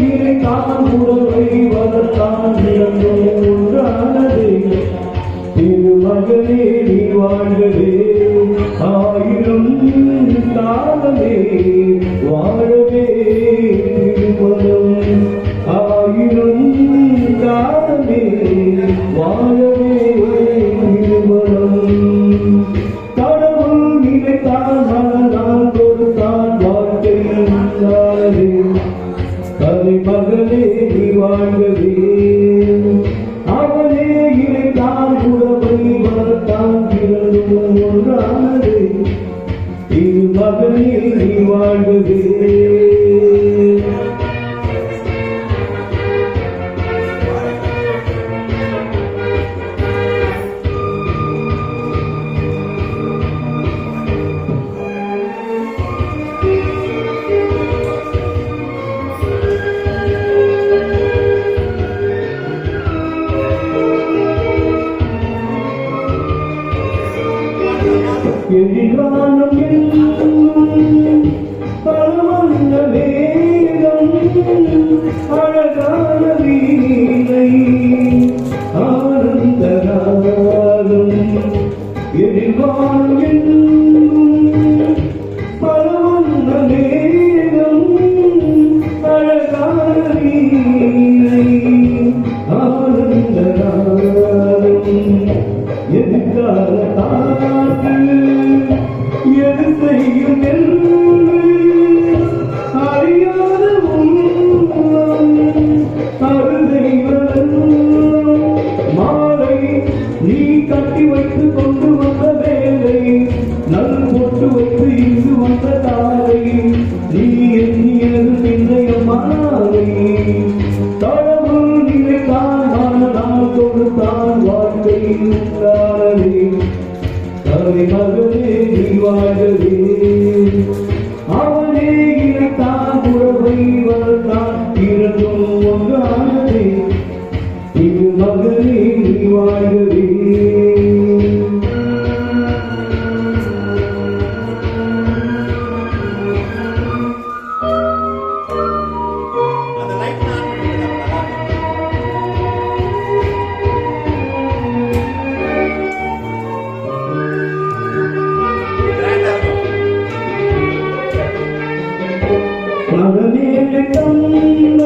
இணைத்தான் உறவை வளர்த்தான் ஒன்றானது திருமகனே நீ வாழ்கவே ஆயிரம் காலமே வாழவே திருமணம் ஆயிரம் காலமே வாழவே திருமணம் கடவுள் நினைத்தான் மனநாள் கொடுத்தான் வாழ்க்கை கலை மகளே நீ வாழ்கவே அவனே இணைத்தான் உறவை வளர்த்தான் பிறந்தும் ஒன்றானது இரு மகனே நீ வாழ்கவே எதிர்காலம் பலவந்த வேதம் அழகான வீணை ஆனந்த ராகம் எதிர்காலம் பலவந்த வேதம் அழகான வீணை ஆனந்த ராகம் எதிர்கால எது செய்யும் அறியாத அருதை மாலை நீ கட்டி வைத்து கொண்டு வந்த வேலை நல் போட்டு வைத்து இங்கு வந்த தாரை நீ எண்ணியது பின்னைய மாலை கடவுள் நினைத்தான் மனநாள் கொடுத்தான் வாழ்க்கை உண்டானதே கலை மகளே நீ வாழ்கவே அவனே இணைத்தான் உறவை வளர்த்தான் இரண்டும் ஒன்றானதே இது மகளே நீ வாழ்கவே மனமேலே தந்த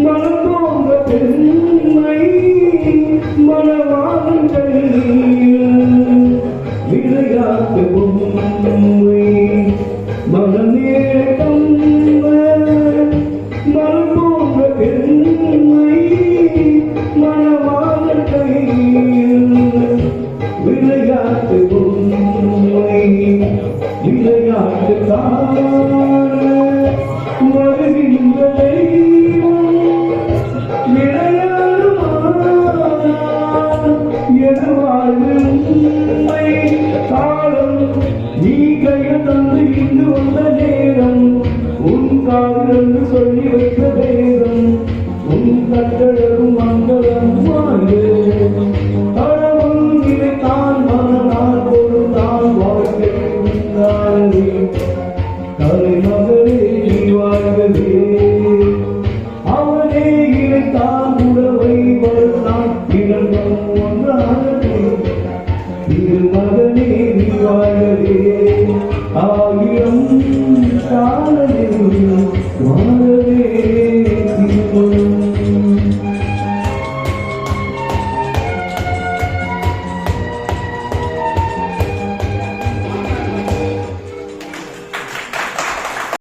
மனதோங்க பெண்மை மனவாதம் விளையாட்டு பொம்மை மனமேலே தந்த மனதோங்க பெண்மை மனவாதம் விளையாட்டு பொம்மை விளையாட்டு காலம் நீ கையில் தந்து இங்கு வந்த நேரம் உன் காதல் சொல்லி வைத்த வேதம் உன் கட்டளரும் மங்களம் கடவுள் நினைத்தான் மனநாள் கொடுத்தான் வாழ்க்கை உண்டானதே கலை மகளே நீ வாழ்கவே அவனே இணைத்தான் உறவை வளர்த்தான் இரண்டும் ஒன்றானதே இரு மகனே நீ வாழ்கவே ஆயிரம் காலமே வாழ